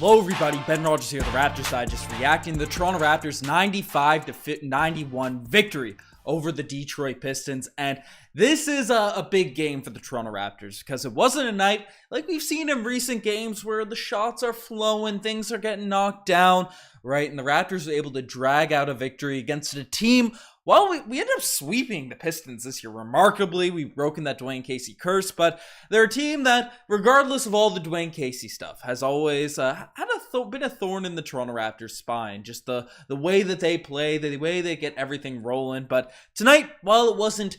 Hello everybody, Ben Rogers here, the Raptors side, just reacting to the Toronto Raptors 95-91 victory over the Detroit Pistons. And this is a big game for the Toronto Raptors because it wasn't a night like we've seen in recent games where the shots are flowing, things are getting knocked down, right? And the Raptors were able to drag out a victory against a team. Well, we ended up sweeping the Pistons this year remarkably. We've broken that Dwayne Casey curse, but they're a team that, regardless of all the Dwayne Casey stuff, has always been a thorn in the Toronto Raptors' spine. Just the way that they play, the way they get everything rolling. But tonight, while it wasn't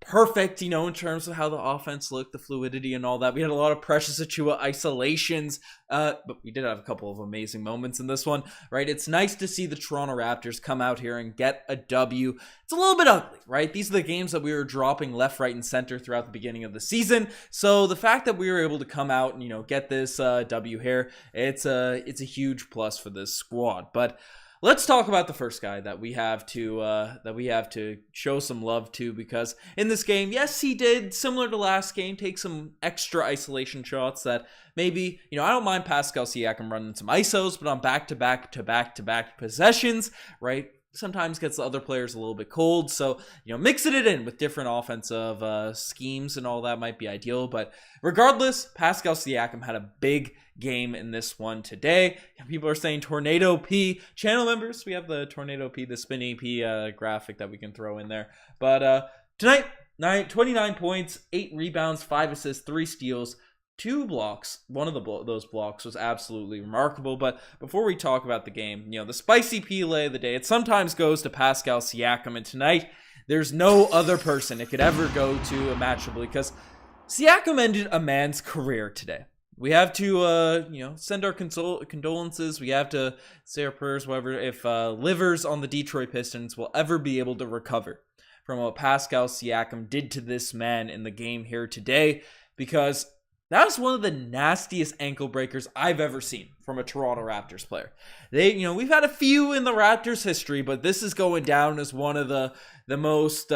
perfect, in terms of how the offense looked, the fluidity and all that, we had a lot of Precious Achiuwa isolations, but we did have a couple of amazing moments in this one, right? It's nice to see the Toronto Raptors come out here and get a W. It's a little bit ugly, right? These are the games that we were dropping left, right, and center throughout the beginning of the season. So the fact that we were able to come out and, get this W here, it's a huge plus for this squad. But let's talk about the first guy that we have to show some love to, because in this game, yes, he did, similar to last game, take some extra isolation shots that maybe, I don't mind Pascal Siakam running some ISOs, but on back-to-back possessions, right, sometimes gets the other players a little bit cold. So, mixing it in with different offensive schemes and all that might be ideal. But regardless, Pascal Siakam had a big game in this one today. People are saying Tornado P. Channel members, we have the Tornado P, the Spinny P graphic that we can throw in there. But tonight, 29 points, 8 rebounds, 5 assists, 3 steals, 2 blocks. One of those blocks was absolutely remarkable. But before we talk about the game, the spicy play of the day, it sometimes goes to Pascal Siakam. And tonight, there's no other person it could ever go to imaginably, because Siakam ended a man's career today. We have to, send our condolences. We have to say our prayers, whatever, if livers on the Detroit Pistons will ever be able to recover from what Pascal Siakam did to this man in the game here today, because that was one of the nastiest ankle breakers I've ever seen from a Toronto Raptors player. We've had a few in the Raptors history, but this is going down as one of the most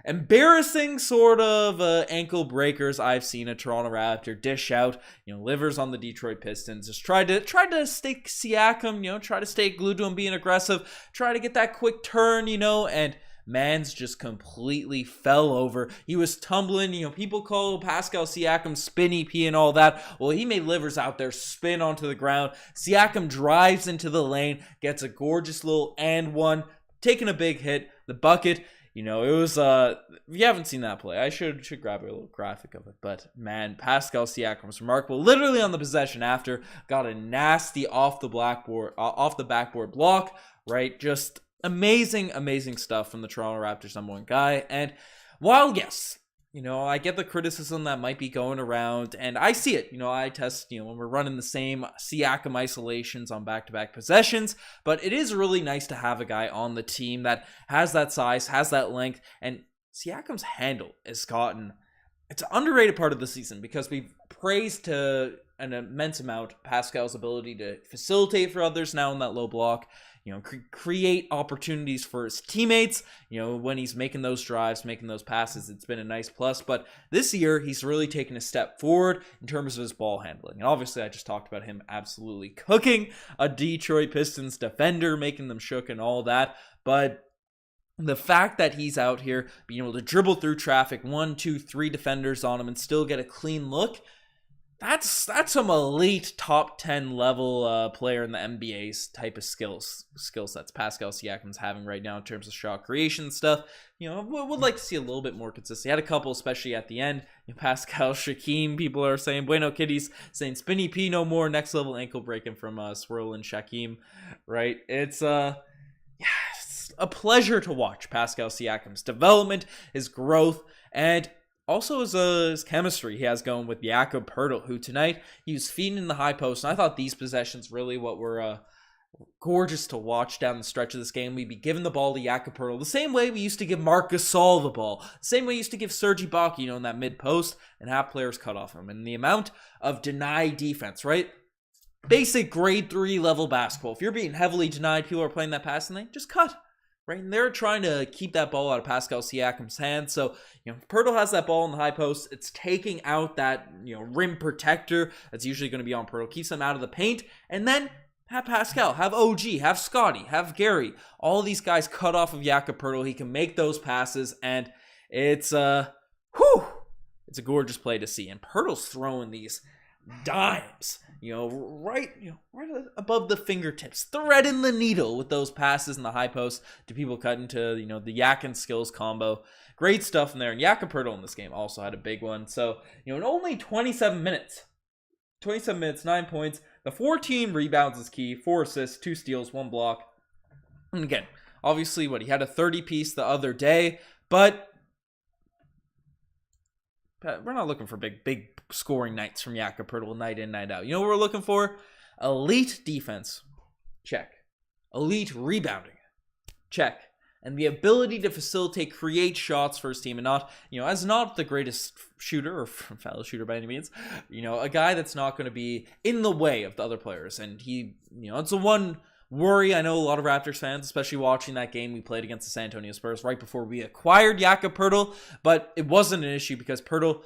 embarrassing sort of ankle breakers I've seen a Toronto Raptor dish out. Livers on the Detroit Pistons just tried to stay Siakam, try to stay glued to him being aggressive, try to get that quick turn, and man's just completely fell over. He was tumbling. People call Pascal Siakam Spinny P and all that. Well, he made Livers out there spin onto the ground. Siakam drives into the lane, gets a gorgeous little and one, taking a big hit. The bucket, it was, if you haven't seen that play, I should grab a little graphic of it. But man, Pascal Siakam was remarkable. Literally on the possession after, got a nasty off the backboard block, right? Just amazing stuff from the Toronto Raptors #1 guy. And while, yes, I get the criticism that might be going around, and I see it. I test, when we're running the same Siakam isolations on back-to-back possessions, but it is really nice to have a guy on the team that has that size, has that length, and Siakam's handle has gotten, it's an underrated part of the season, because we've praised to an immense amount Pascal's ability to facilitate for others now in that low block, create opportunities for his teammates, when he's making those drives, making those passes. It's been a nice plus. But this year, he's really taken a step forward in terms of his ball handling. And obviously, I just talked about him absolutely cooking a Detroit Pistons defender, making them shook and all that. But the fact that he's out here being able to dribble through traffic, 1, 2, 3 defenders on him and still get a clean look, that's some elite top 10 level player in the NBA's type of skill sets Pascal Siakam's having right now in terms of shot creation stuff. Would like to see a little bit more consistency. He had a couple, especially at the end. Pascal Shaquem, people are saying, Bueno Kitties saying Spinny P no more, next level ankle breaking from Swirl and Shaquem, right? It's it's a pleasure to watch Pascal Siakam's development, his growth, and also his chemistry he has going with Jakob Poeltl, who tonight he was feeding in the high post. And I thought these possessions really what were gorgeous to watch down the stretch of this game. We'd be giving the ball to Jakob Poeltl the same way we used to give Marc Gasol the ball, the same way we used to give Serge Ibaka, in that mid post, and have players cut off him. And the amount of deny defense, right? Basic grade 3 level basketball. If you're being heavily denied, people are playing that passing lane, just cut. right? And they're trying to keep that ball out of Pascal Siakam's hands. So, Pirtle has that ball in the high post. It's taking out that, rim protector that's usually going to be on Pirtle, keeps them out of the paint. And then have Pascal, have OG, have Scotty, have Gary. All these guys cut off of Jakob Pirtle. He can make those passes, and it's a gorgeous play to see. And Pirtle's throwing these dimes, right above the fingertips, threading the needle with those passes in the high post to people cutting to, the Yak and skills combo. Great stuff in there. And Jakob Pirtle in this game also had a big one. So, in only 27 minutes, 9 points. The 14 rebounds is key. 4 assists, 2 steals, 1 block. And again, obviously, he had a 30-piece the other day, but we're not looking for big scoring nights from Jakob Pirtle night in, night out. You know what we're looking for? Elite defense. Check. Elite rebounding. Check. And the ability to facilitate, create shots for his team, and not, as not the greatest shooter or fellow shooter by any means, a guy that's not going to be in the way of the other players. And he, it's the one worry I know a lot of Raptors fans, especially watching that game we played against the San Antonio Spurs right before we acquired Jakob Pirtle, but it wasn't an issue because Pirtle,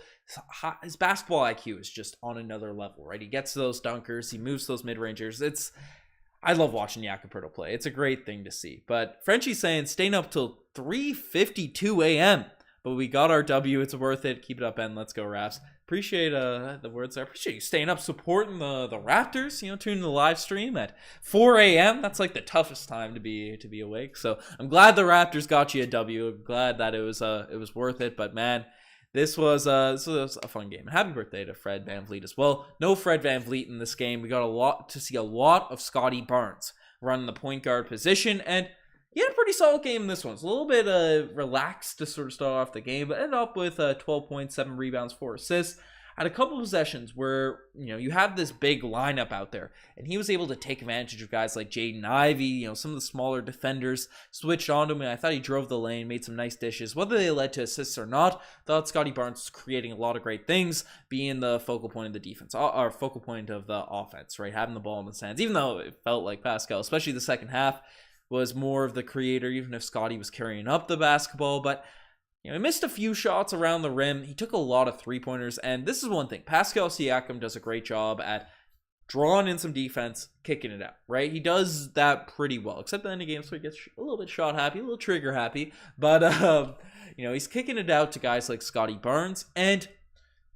his basketball IQ is just on another level, right? He gets to those dunkers, he moves those mid-rangers. I love watching Jakob Pirtle play. It's a great thing to see. But Frenchie's saying staying up till 3:52 a.m. But we got our W. It's worth it. Keep it up, Ben. Let's go, Raps. Appreciate the words there. Appreciate you staying up, supporting the Raptors. Tuning in the live stream at 4 a.m. That's like the toughest time to be awake. So I'm glad the Raptors got you a W. I'm glad that it was worth it. But man, this was a fun game. And happy birthday to Fred VanVleet as well. No Fred VanVleet in this game. We got to see a lot of Scotty Barnes running the point guard position, and he had a pretty solid game in this one. It's a little bit relaxed to sort of start off the game, but ended up with 12 points, 7 rebounds, 4 assists. Had a couple of possessions where, you have this big lineup out there, and he was able to take advantage of guys like Jaden Ivey, some of the smaller defenders switched onto him, and I thought he drove the lane, made some nice dishes. Whether they led to assists or not, I thought Scotty Barnes was creating a lot of great things, being the focal point of the defense, or focal point of the offense, right? Having the ball in his hands, even though it felt like Pascal, especially the second half, was more of the creator, even if Scotty was carrying up the basketball. But he missed a few shots around the rim. He took a lot of three-pointers, and this is one thing. Pascal Siakam does a great job at drawing in some defense, kicking it out, right? He does that pretty well, except at the end of games where he gets a little bit shot happy, a little trigger happy. But, he's kicking it out to guys like Scotty Barnes. And,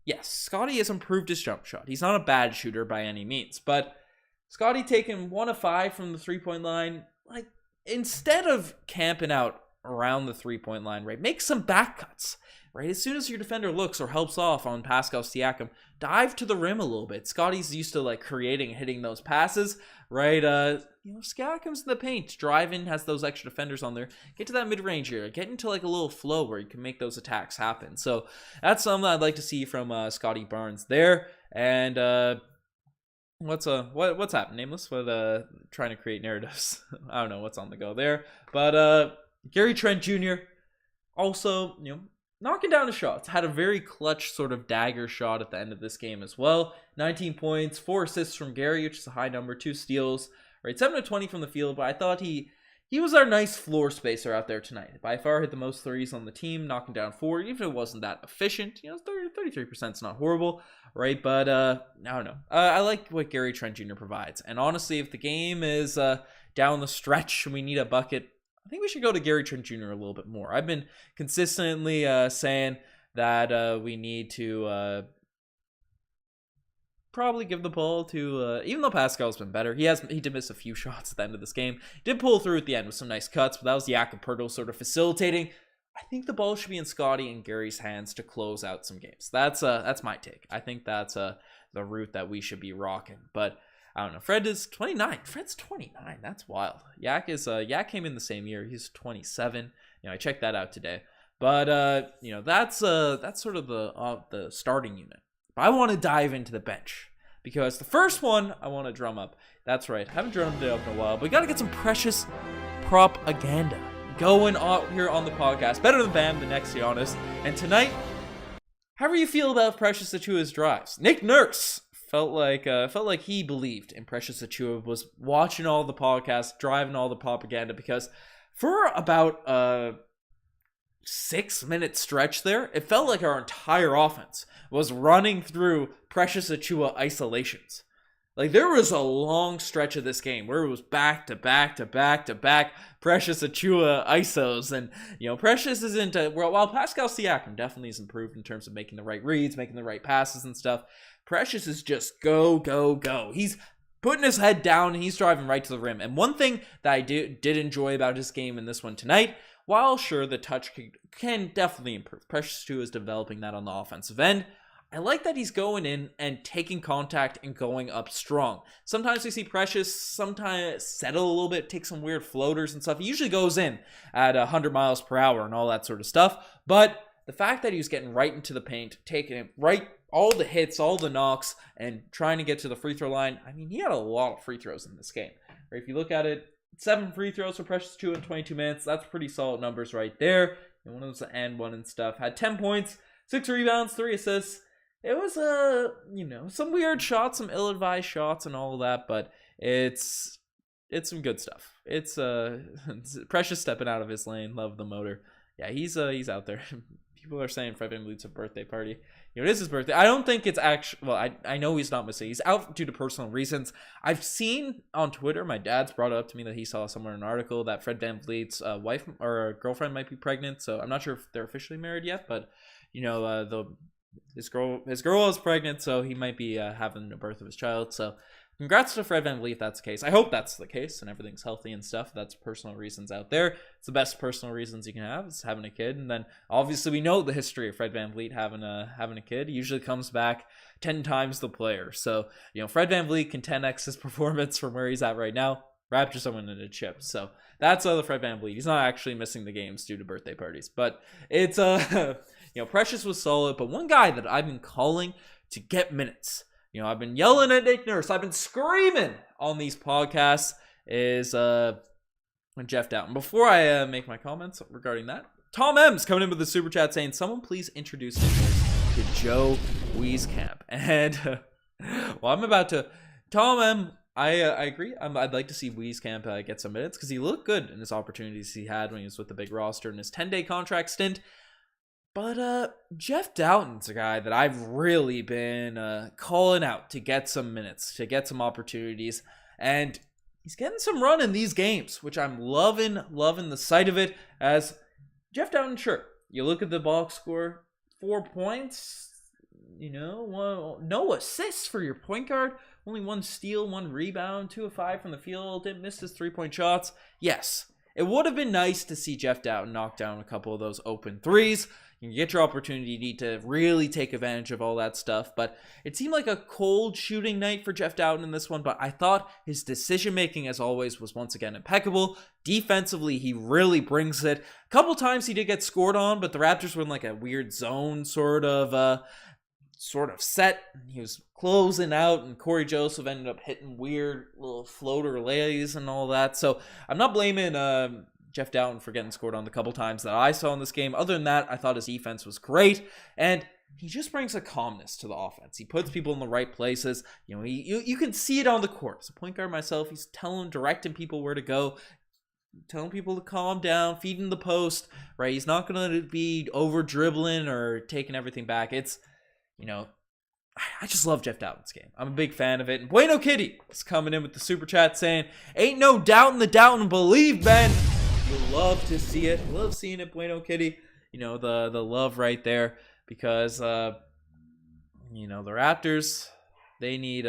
yes, Scotty has improved his jump shot. He's not a bad shooter by any means, but Scotty taking 1 of 5 from the three-point line, instead of camping out around the three-point line, right, make some back cuts, right? As soon as your defender looks or helps off on Pascal Siakam, dive to the rim a little bit. Scotty's used to creating and hitting those passes, right? Siakam's in the paint, driving, has those extra defenders on there. Get to that mid-range area, get into a little flow where you can make those attacks happen. So that's something I'd like to see from Scotty Barnes there. And what's happening, Nameless? Trying to create narratives. I don't know what's on the go there, but Gary Trent Jr. also, knocking down his shots. Had a very clutch sort of dagger shot at the end of this game as well. 19 points, 4 assists from Gary, which is a high number, 2 steals. Right, 7 of 20 from the field, but I thought he was our nice floor spacer out there tonight. By far hit the most threes on the team, knocking down 4, even if it wasn't that efficient. 33% is not horrible, right? But I don't know. I like what Gary Trent Jr. provides. And honestly, if the game is down the stretch and we need a bucket, I think we should go to Gary Trent Jr. a little bit more. I've been consistently saying that we need to probably give the ball to, even though Pascal's been better, he did miss a few shots at the end of this game. Did pull through at the end with some nice cuts, but that was Jakob Pirtle sort of facilitating. I think the ball should be in Scotty and Gary's hands to close out some games. That's my take. I think that's the route that we should be rocking. But I don't know. Fred is 29. Fred's 29. That's wild. Yak came in the same year. He's 27. I checked that out today. But that's sort of the starting unit. But I want to dive into the bench because the first one I want to drum up. That's right. Haven't drummed it up in a while, but we got to get some precious propaganda going out here on the podcast. Better than Bam, the next Giannis. And tonight, however you feel about Precious Achua's drives, Nick Nurse felt like he believed in Precious Achiuwa, was watching all the podcasts, driving all the propaganda, because For about a 6-minute stretch there, it felt like our entire offense was running through Precious Achiuwa isolations. Like, there was a long stretch of this game where it was back to back to back to back Precious Achiuwa ISOs. And, Precious isn't, while Pascal Siakam definitely has improved in terms of making the right reads, making the right passes and stuff, Precious is just go, go, go. He's putting his head down and he's driving right to the rim. And one thing that I did enjoy about his game in this one tonight, while sure the touch can definitely improve, Precious 2 is developing that on the offensive end. I like that he's going in and taking contact and going up strong. Sometimes we see Precious sometimes settle a little bit, take some weird floaters and stuff. He usually goes in at 100 miles per hour and all that sort of stuff. But the fact that he was getting right into the paint, taking it right, all the hits, all the knocks, and trying to get to the free throw line. I mean, he had a lot of free throws in this game. Right? If you look at it, 7 free throws for Precious 2 in 22 minutes. That's pretty solid numbers right there. And one of those and one and stuff. Had 10 points, 6 rebounds, 3 assists. It was some weird shots, some ill-advised shots and all of that, but it's some good stuff. It's Precious stepping out of his lane. Love the motor. Yeah, he's out there. People are saying Fred VanVleet's a birthday party. It is his birthday. I don't think it's actually, well, I know he's not missing. He's out due to personal reasons. I've seen on Twitter, my dad's brought it up to me that he saw somewhere in an article that Fred VanVleet's wife or girlfriend might be pregnant. So I'm not sure if they're officially married yet, but his girl is pregnant, so he might be having the birth of his child. So congrats to Fred VanVleet if that's the case. I hope that's the case and everything's healthy and stuff. That's personal reasons out there. It's the best personal reasons you can have is having a kid. And then obviously we know the history of Fred VanVleet having a kid. He usually comes back 10 times the player. So, Fred VanVleet can 10x his performance from where he's at right now. Raptors are winning a chip. So that's the Fred VanVleet. He's not actually missing the games due to birthday parties. But it's Precious was solid, but one guy that I've been calling to get minutes, I've been yelling at Nick Nurse, I've been screaming on these podcasts, is Jeff Doughton. Before I make my comments regarding that, Tom M's coming in with the super chat saying, someone please introduce Nick Nurse to Joe Wieskamp. And, I'm about to, Tom M, I agree. I'd like to see Wieskamp get some minutes because he looked good in his opportunities he had when he was with the big roster in his 10-day contract stint. But Jeff Doughton's a guy that I've really been calling out to get some minutes, to get some opportunities. And he's getting some run in these games, which I'm loving the sight of it. As Jeff Doughton, sure, you look at the box score, 4 points, no assists for your point guard. Only 1 steal, 1 rebound, 2 of 5 from the field. Didn't miss his 3-point shots. Yes, it would have been nice to see Jeff Doughton knock down a couple of those open threes. You get your opportunity. You need to really take advantage of all that stuff. But it seemed like a cold shooting night for Jeff Doughton in this one. But I thought his decision-making, as always, was once again impeccable. Defensively, he really brings it. A couple times he did get scored on, but the Raptors were in like a weird zone sort of set. He was closing out, and Corey Joseph ended up hitting weird little floater lays and all that. So I'm not blaming Jeff Doughton for getting scored on the couple times that I saw in this game. Other than that, I thought his defense was great, and he just brings a calmness to the offense. He puts people in the right places. You can see it on the court. As a point guard myself, he's directing people where to go, telling people to calm down, feeding the post, right? He's not going to be over dribbling or taking everything back. It's, I just love Jeff Doughton's game. I'm a big fan of it. And Bueno Kitty is coming in with the super chat saying, ain't no doubt in the Doughton believe, Ben. You'll love to see it. Love seeing it, Bueno Kitty. The love right there. Because, the Raptors, they need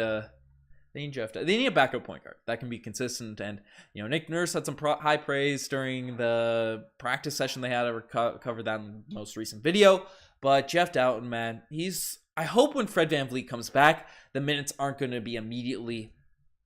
Jeff. They need a backup point guard that can be consistent. And, Nick Nurse had some high praise during the practice session they had. I covered that in the most recent video. But Jeff Doughton, man, I hope when Fred VanVleet comes back, the minutes aren't going to be immediately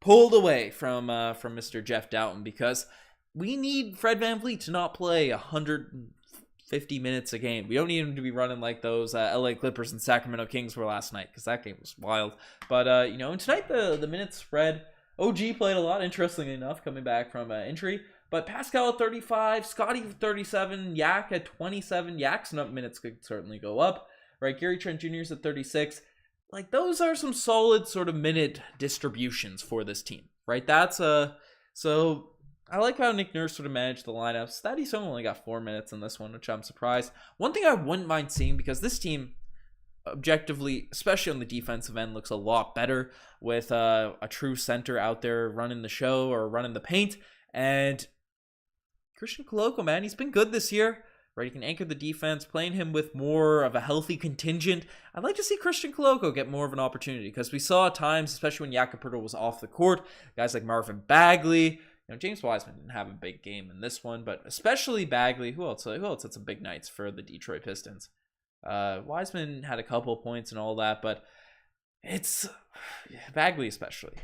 pulled away from Mr. Jeff Doughton, because we need Fred VanVleet to not play 150 minutes a game. We don't need him to be running like those LA Clippers and Sacramento Kings were last night, because that game was wild. But, and tonight the minutes spread. OG played a lot, interestingly enough, coming back from injury. But Pascal at 35, Scotty at 37, Yak at 27. Yak's minutes could certainly go up. Right, Gary Trent Jr.'s at 36. Like, those are some solid sort of minute distributions for this team. Right, so I like how Nick Nurse sort of managed the lineups. Thaddeus only got 4 minutes in this one, which I'm surprised. One thing I wouldn't mind seeing, because this team, objectively, especially on the defensive end, looks a lot better with a true center out there running the show or running the paint. And Christian Koloko, man, he's been good this year. Right, you can anchor the defense, playing him with more of a healthy contingent. I'd like to see Christian Koloko get more of an opportunity, because we saw at times, especially when Jakob was off the court, guys like Marvin Bagley, James Wiseman didn't have a big game in this one, but especially Bagley. Who else had some big nights for the Detroit Pistons? Wiseman had a couple points and all that, but it's Bagley especially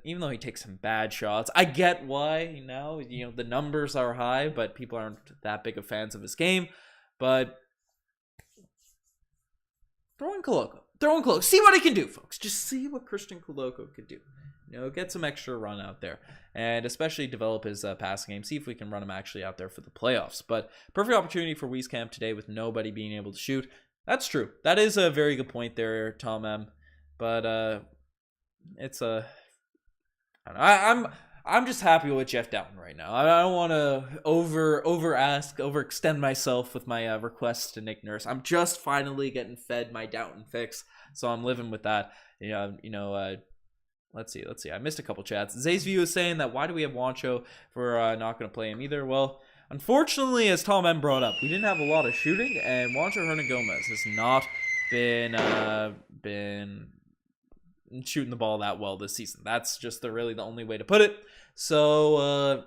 even though he takes some bad shots, I get why. The numbers are high, but people aren't that big of fans of his game. But throw in Koloko, see what he can do, folks. Just see what Christian Koloko could do. Get some extra run out there, and especially develop his passing game. See if we can run him actually out there for the playoffs. But perfect opportunity for Wieskamp today with nobody being able to shoot. That's true. That is a very good point there, Tom M. But it's I'm just happy with Jeff Dowtin right now. I don't want to overextend myself with my requests to Nick Nurse. I'm just finally getting fed my Dowtin fix, so I'm living with that. Let's see. I missed a couple chats. Zay's View is saying that why do we have Wancho if we're not going to play him either? Well, unfortunately, as Tom M brought up, we didn't have a lot of shooting, and Wancho Hernangomez has not been shooting the ball that well this season. That's just really the only way to put it. So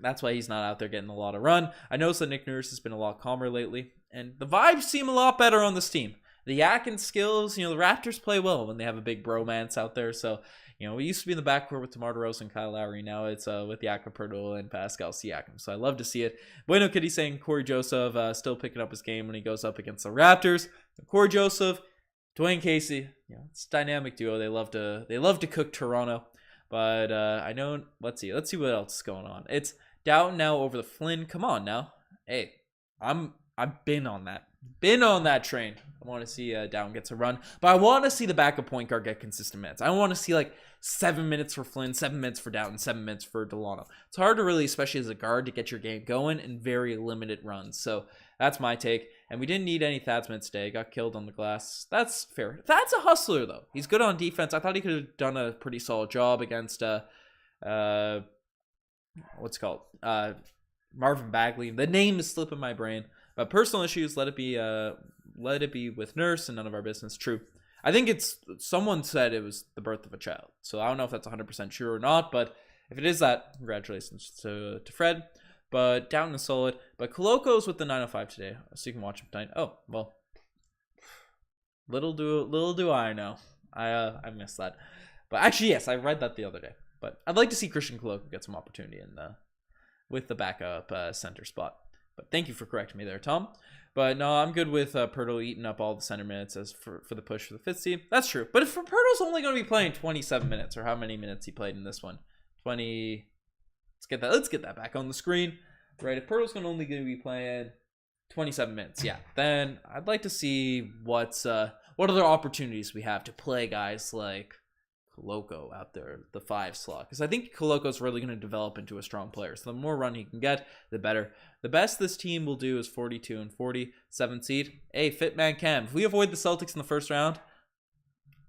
that's why he's not out there getting a lot of run. I noticed that Nick Nurse has been a lot calmer lately, and the vibes seem a lot better on this team. The yak and skills, the Raptors play well when they have a big bromance out there. So, we used to be in the backcourt with DeMar DeRozan and Kyle Lowry. Now it's with Jakob Poeltl and Pascal Siakam. So I love to see it. Bueno Kitty saying Corey Joseph still picking up his game when he goes up against the Raptors. Corey Joseph, Dwayne Casey, it's a dynamic duo. They love to cook Toronto. But I know. Let's see what else is going on. It's Dowtin now over the Flynn. Come on now. Hey, I've been on that train. I want to see Dowtin gets a run, but I want to see the backup point guard get consistent minutes. I want to see 7 minutes for Flynn, 7 minutes for Dowtin, 7 minutes for Delano. It's hard to really, especially as a guard, to get your game going in very limited runs. So that's my take. And we didn't need any Thad's minutes today. Got killed on the glass. That's fair. Thad's a hustler though. He's good on defense. I thought he could have done a pretty solid job against Marvin Bagley. The name is slipping my brain. But personal issues, let it be with Nurse and none of our business. True. I think someone said it was the birth of a child. So I don't know if that's 100% true or not, but if it is that, congratulations to Fred. But Dowtin is solid. But Koloko's with the 905 today, so you can watch him tonight. Oh, well. Little do I know. I missed that. But actually, yes, I read that the other day. But I'd like to see Christian Koloko get some opportunity with the backup center spot. But thank you for correcting me there, Tom. But no, I'm good with Poeltl eating up all the center minutes as for the push for the fifth seed. That's true. But if Poeltl's only going to be playing 27 minutes, or how many minutes he played in this one, 20. Let's get that back on the screen, right? If Poeltl's only going to be playing 27 minutes, yeah, then I'd like to see what other opportunities we have to play guys like Koloko out there, the 5 slot, because I think Koloko's really going to develop into a strong player. So the more run he can get, the better. The best this team will do is 42 and 40, 7th seed. Hey, Fitman Cam, if we avoid the Celtics in the first round,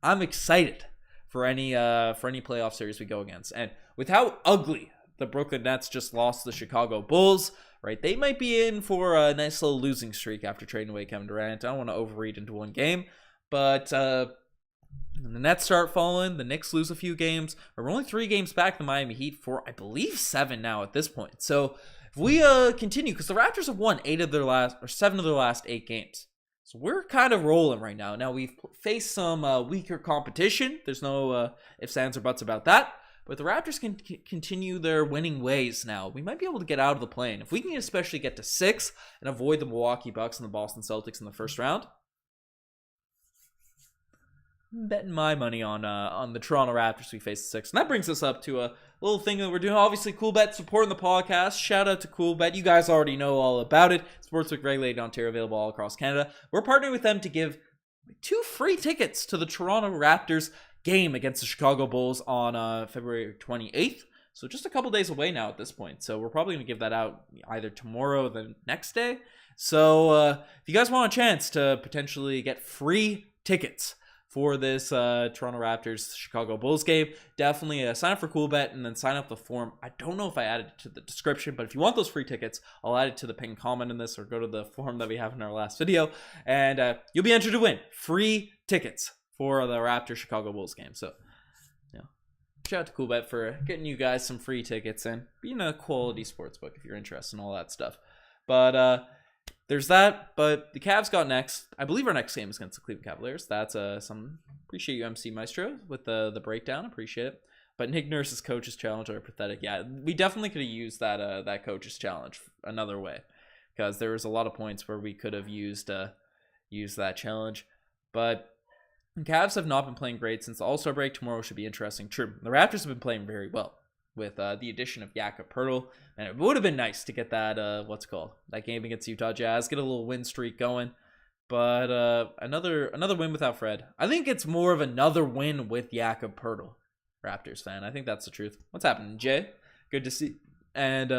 I'm excited for any playoff series we go against. And with how ugly the Brooklyn Nets just lost to the Chicago Bulls, right? They might be in for a nice little losing streak after trading away Kevin Durant. I don't want to overread into one game, but when the Nets start falling, the Knicks lose a few games. We're only 3 games back the Miami Heat for, I believe, 7 now at this point. So if we continue, because the Raptors have won 7 of their last 8 games. So we're kind of rolling right now. Now we've faced some weaker competition. There's no ifs, ands, or buts about that. But the Raptors can continue their winning ways now. We might be able to get out of the play-in. If we can especially get to 6 and avoid the Milwaukee Bucks and the Boston Celtics in the first round, I'm betting my money on the Toronto Raptors we face the 6. And that brings us up to a little thing that we're doing. Obviously, CoolBet supporting the podcast. Shout out to CoolBet. You guys already know all about it. Sportsbook regulated in Ontario, available all across Canada. We're partnering with them to give 2 free tickets to the Toronto Raptors game against the Chicago Bulls on February 28th. So just a couple days away now at this point. So we're probably going to give that out either tomorrow or the next day. So if you guys want a chance to potentially get free tickets for this Toronto Raptors Chicago Bulls game, definitely sign up for CoolBet and then sign up the form. I don't know if I added it to the description, but if you want those free tickets, I'll add it to the pinned comment in this, or go to the form that we have in our last video, and you'll be entered to win free tickets for the Raptors Chicago Bulls game. So shout out to CoolBet for getting you guys some free tickets and being a quality sports book if you're interested in all that stuff. But there's that. But the Cavs got next. I believe our next game is against the Cleveland Cavaliers. That's some. Appreciate you, MC Maestro, with the breakdown. Appreciate it. But Nick Nurse's coach's challenge are pathetic. Yeah, we definitely could have used that coach's challenge another way, because there was a lot of points where we could have used that challenge. But the Cavs have not been playing great since the All-Star break. Tomorrow should be interesting. True, the Raptors have been playing very well with the addition of Jakob Poeltl, and it would have been nice to get that that game against Utah Jazz, get a little win streak going. But another win without Fred. I think it's more of another win with Jakob Poeltl. Raptors fan, I think that's the truth. What's happening, Jay? Good to see. And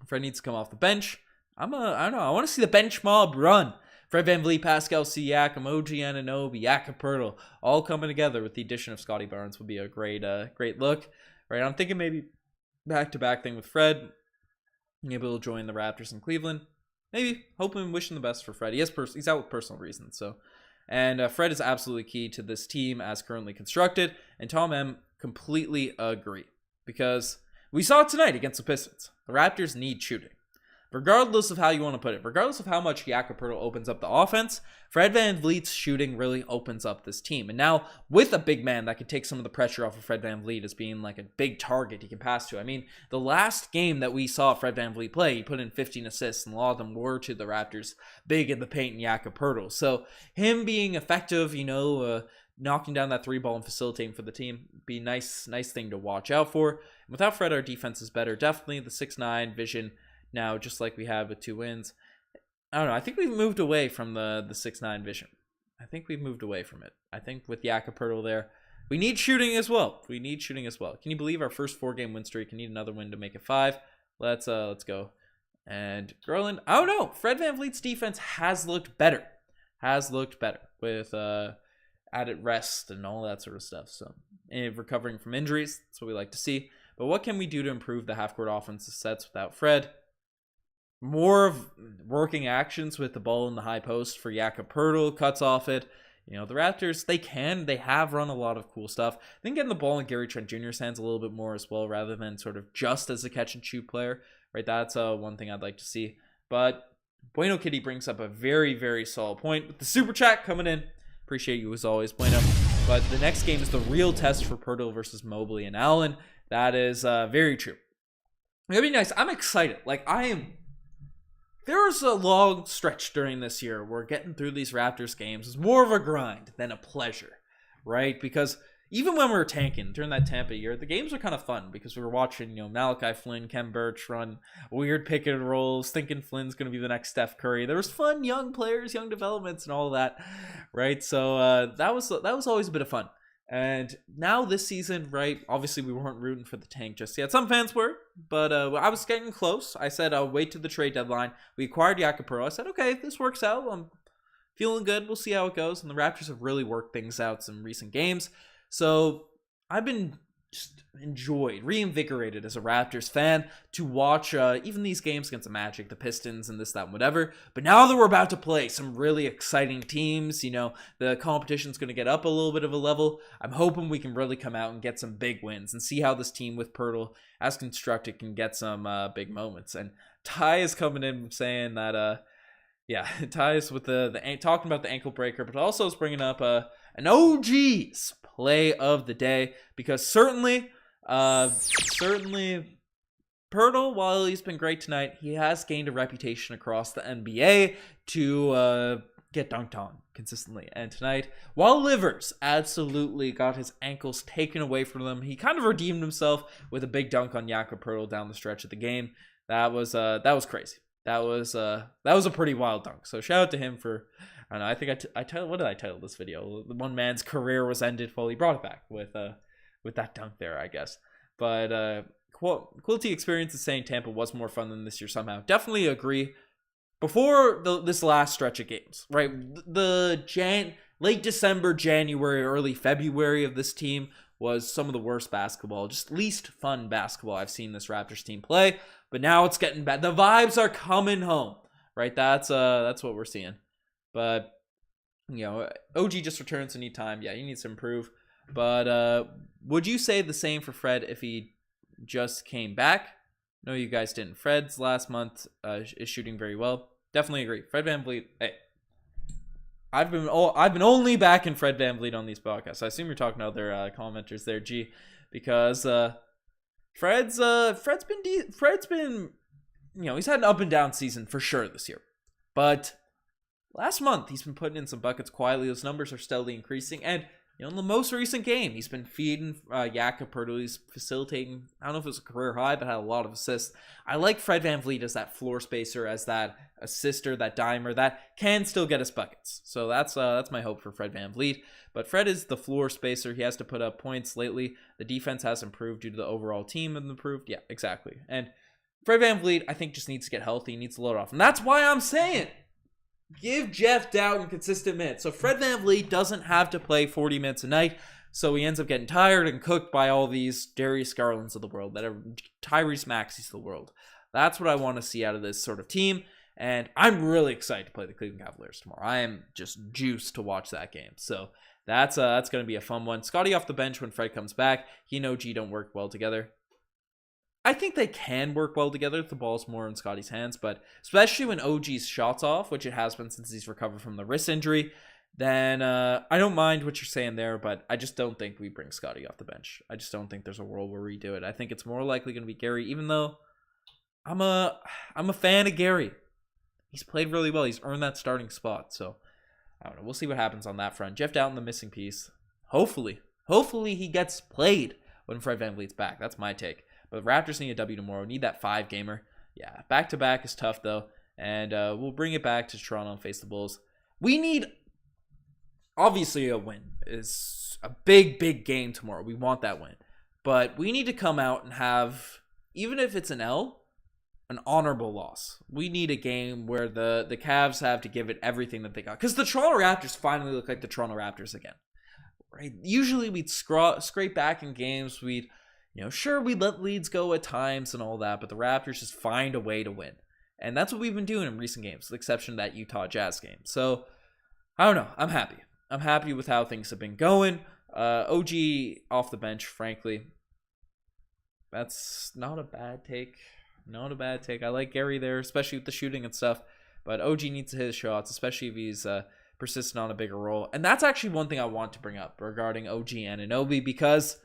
Fred needs to come off the bench. I don't know. I want to see the bench mob run. Fred VanVleet, Pascal Siakam, OG Anunoby, Jakob Poeltl, all coming together with the addition of Scotty Barnes would be a great look. Right, I'm thinking maybe back-to-back thing with Fred. Maybe he'll join the Raptors in Cleveland. Maybe, hoping and wishing the best for Fred. He's out with personal reasons. So, and Fred is absolutely key to this team as currently constructed. And Tom M completely agree, because we saw it tonight against the Pistons. The Raptors need shooting. Regardless of how you want to put it, regardless of how much Jakob Poeltl opens up the offense, Fred VanVleet's shooting really opens up this team. And now, with a big man that could take some of the pressure off of Fred VanVleet as being like a big target he can pass to. I mean, the last game that we saw Fred VanVleet play, he put in 15 assists, and a lot of them were to the Raptors' big in the paint and Jakob Poeltl. So, him being effective, knocking down that 3-ball and facilitating for the team, be a nice thing to watch out for. And without Fred, our defense is better. Definitely the 6'9" vision. Now, just like we had with 2 wins, I don't know. I think we've moved away from the 6'9" vision. I think we've moved away from it. I think with Jakob Poeltl there, we need shooting as well. Can you believe our first 4-game win streak? We need another win to make it 5. Let's go. And Garland, I don't know. Fred VanVleet's defense has looked better. With added rest and all that sort of stuff. So, and recovering from injuries, that's what we like to see. But what can we do to improve the half-court offensive sets without Fred? More of working actions with the ball in the high post for Jakob Poeltl, cuts off it. The Raptors, they have run a lot of cool stuff. I think getting the ball in Gary Trent Jr.'s hands a little bit more as well, rather than sort of just as a catch and shoot player, right? That's one thing I'd like to see. But Bueno Kitty brings up a very, very solid point with the super chat coming in. Appreciate you as always, Bueno. But the next game is the real test for Poeltl versus Mobley and Allen. That is very true. It'll be nice. I'm excited. There was a long stretch during this year where getting through these Raptors games was more of a grind than a pleasure, right? Because even when we were tanking during that Tampa year, the games were kind of fun because we were watching, Malachi Flynn, Ken Birch run weird pick and rolls, thinking Flynn's going to be the next Steph Curry. There was fun, young players, young developments, and all that, right? So that was always a bit of fun. And now this season, right, obviously we weren't rooting for the tank just yet. Some fans were, but I was getting close. I said I'll wait to the trade deadline. We acquired Jakob Poeltl. I said, okay, if this works out, I'm feeling good. We'll see how it goes. And the Raptors have really worked things out some recent games. So I've been just reinvigorated as a Raptors fan to watch even these games against the Magic, the Pistons, and this, that, and whatever. But now that we're about to play some really exciting teams, the competition's going to get up a little bit of a level. I'm hoping we can really come out and get some big wins and see how this team with Poeltl, as constructed, can get some big moments. And Ty is coming in saying that, Ty is with talking about the ankle breaker, but also is bringing up an OG's play of the day, because certainly Poeltl, while he's been great tonight, he has gained a reputation across the NBA to get dunked on consistently. And tonight, while Livers absolutely got his ankles taken away from him, he kind of redeemed himself with a big dunk on Jakob Poeltl down the stretch of the game. That was crazy. That was a pretty wild dunk. So shout out to him for, I don't know, I think what did I title this video? The one man's career was ended while he brought it back with that dunk there, I guess. But Quilty Experience is saying Tampa was more fun than this year somehow. Definitely agree. Before this last stretch of games, right? Late December, January, early February of this team was some of the worst basketball, just least fun basketball I've seen this Raptors team play. But now it's getting bad. The vibes are coming home, right? That's what we're seeing. But OG just returns to need time. Yeah, he needs to improve. But would you say the same for Fred if he just came back? No, you guys didn't. Fred's last month is shooting very well. Definitely agree. Fred VanVleet. Hey, I've been only backing Fred VanVleet on these podcasts. I assume you're talking to other commenters there, G, because Fred's been he's had an up and down season for sure this year, but last month he's been putting in some buckets quietly. Those numbers are steadily increasing, and in the most recent game, he's been feeding Jakob Poeltl. He's facilitating, I don't know if it was a career high, but had a lot of assists. I like Fred VanVleet as that floor spacer, as that assister, that dimer, that can still get us buckets. So that's my hope for Fred VanVleet. But Fred is the floor spacer. He has to put up points lately. The defense has improved due to the overall team have improved. Yeah, exactly. And Fred VanVleet, I think, just needs to get healthy. He needs to load off. And that's why I'm saying, give Jeff Doughton consistent minutes. So Fred VanVleet doesn't have to play 40 minutes a night. So he ends up getting tired and cooked by all these Darius Garlands of the world, that are Tyrese Maxeys of the world. That's what I want to see out of this sort of team. And I'm really excited to play the Cleveland Cavaliers tomorrow. I am just juiced to watch that game. So that's going to be a fun one. Scotty off the bench when Fred comes back. He and OG don't work well together. I think they can work well together if the ball's more in Scotty's hands, but especially when OG's shot's off, which it has been since he's recovered from the wrist injury, then I don't mind what you're saying there, but I just don't think we bring Scotty off the bench. I just don't think there's a world where we do it. I think it's more likely going to be Gary, even though I'm a fan of Gary. He's played really well. He's earned that starting spot, so I don't know. We'll see what happens on that front. Jeff Doughton, the missing piece. Hopefully he gets played when Fred VanVleet's back. That's my take. But the Raptors need a W tomorrow. Need that 5-gamer. Yeah, back-to-back is tough, though. And we'll bring it back to Toronto and face the Bulls. We need, obviously, a win. It's a big game tomorrow. We want that win. But we need to come out and have, even if it's an L, an honorable loss. We need a game where the Cavs have to give it everything that they got. Because the Toronto Raptors finally look like the Toronto Raptors again. Right? Usually we'd scrape back in games. We'd let leads go at times and all that, but the Raptors just find a way to win. And that's what we've been doing in recent games, with the exception of that Utah Jazz game. So, I don't know. I'm happy. I'm happy with how things have been going. OG off the bench, frankly. That's not a bad take. Not a bad take. I like Gary there, especially with the shooting and stuff. But OG needs to hit his shots, especially if he's persistent on a bigger role. And that's actually one thing I want to bring up regarding OG and Anunoby, because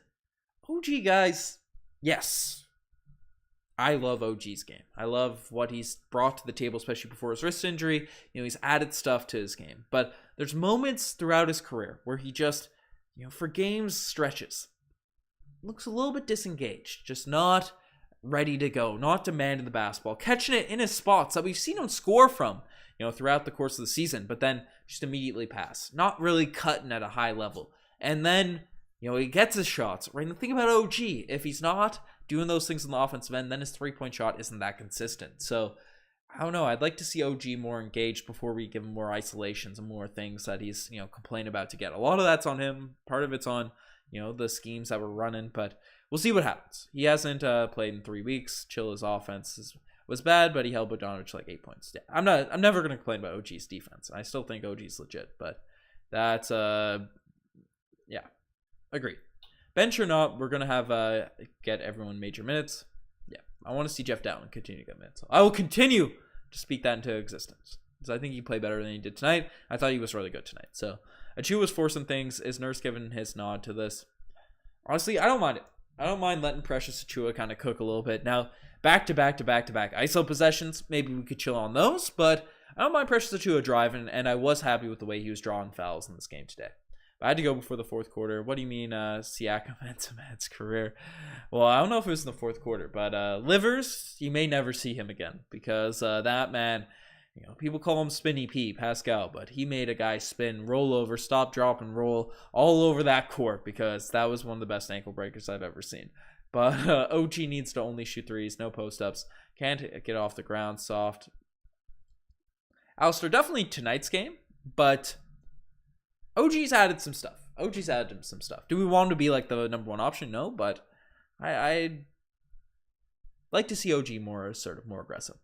OG, guys, yes, I love OG's game. I love what he's brought to the table, especially before his wrist injury. He's added stuff to his game. But there's moments throughout his career where he just, for games stretches, looks a little bit disengaged, just not ready to go, not demanding the basketball, catching it in his spots that we've seen him score from, throughout the course of the season, but then just immediately pass, not really cutting at a high level. And then he gets his shots, right? And the thing about OG, if he's not doing those things on the offensive end, then his three-point shot isn't that consistent. So, I don't know. I'd like to see OG more engaged before we give him more isolations and more things that he's, complaining about to get. A lot of that's on him. Part of it's on, the schemes that we're running, but we'll see what happens. He hasn't played in 3 weeks. His offense was bad, but he held Bogdanovic to like 8 points. Yeah, I'm never going to complain about OG's defense. I still think OG's legit, but that's, yeah. Agreed. Bench or not, we're going to have get everyone major minutes. Yeah, I want to see Jeff Doughton continue to get minutes. I will continue to speak that into existence, because I think he played better than he did tonight. I thought he was really good tonight. So, Achu was forcing things. Is Nurse giving his nod to this? Honestly, I don't mind it. I don't mind letting Precious Achiuwa kind of cook a little bit. Now, back to back ISO possessions, maybe we could chill on those, but I don't mind Precious Achiuwa driving, and I was happy with the way he was drawing fouls in this game today. I had to go before the fourth quarter. What do you mean Siakam ends a man's career? Well, I don't know if it was in the fourth quarter, but Livers, you may never see him again, because that man, people call him Spinny P, Pascal, but he made a guy spin, roll over, stop, drop, and roll all over that court, because that was one of the best ankle breakers I've ever seen. But OG needs to only shoot threes, no post-ups. Can't get off the ground, soft. Alistair, definitely tonight's game, but OG's added some stuff. Do we want him to be like the number one option? No, but I'd like to see OG more assertive, more aggressive.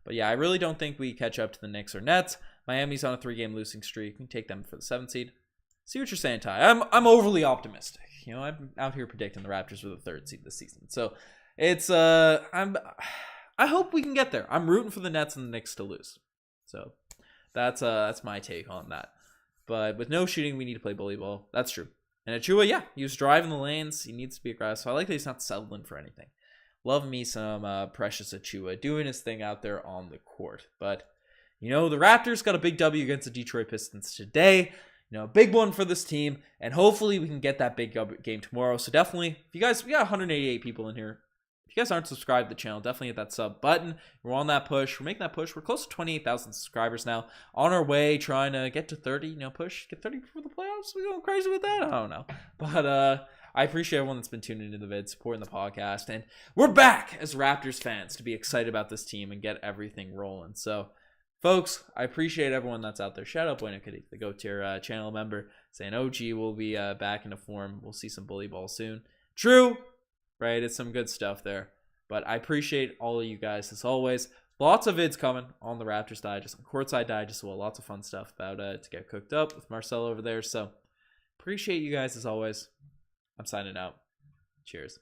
But yeah, I really don't think we catch up to the Knicks or Nets. Miami's on a 3-game losing streak. We can take them for the 7th seed. See what you're saying, Ty. I'm overly optimistic. You know, I'm out here predicting the Raptors for the 3rd seed this season. So it's I hope we can get there. I'm rooting for the Nets and the Knicks to lose. So that's my take on that. But with no shooting, we need to play bully ball. That's true. And Achua, yeah, he was driving the lanes. He needs to be aggressive. So I like that he's not settling for anything. Love me some Precious Achua doing his thing out there on the court. But, you know, the Raptors got a big W against the Detroit Pistons today. You know, a big one for this team. And hopefully we can get that big game tomorrow. So definitely, if you guys, we got 188 people in here. If you guys aren't subscribed to the channel, definitely hit that sub button. We're on that push. We're making that push. We're close to 28,000 subscribers now. On our way, trying to get to 30. You know, get 30 for the playoffs. We going crazy with that? I don't know. But I appreciate everyone that's been tuning into the vid, supporting the podcast. And we're back as Raptors fans to be excited about this team and get everything rolling. So, folks, I appreciate everyone that's out there. Shout out Bueno Kitty, the GoTier channel member, saying OG will be back into form. We'll see some bully ball soon. True. Right, it's some good stuff there. But I appreciate all of you guys as always. Lots of vids coming on the Raptors Digest, on Courtside Digest, well, lots of fun stuff about to get cooked up with Marcel over there. So appreciate you guys as always. I'm signing out. Cheers.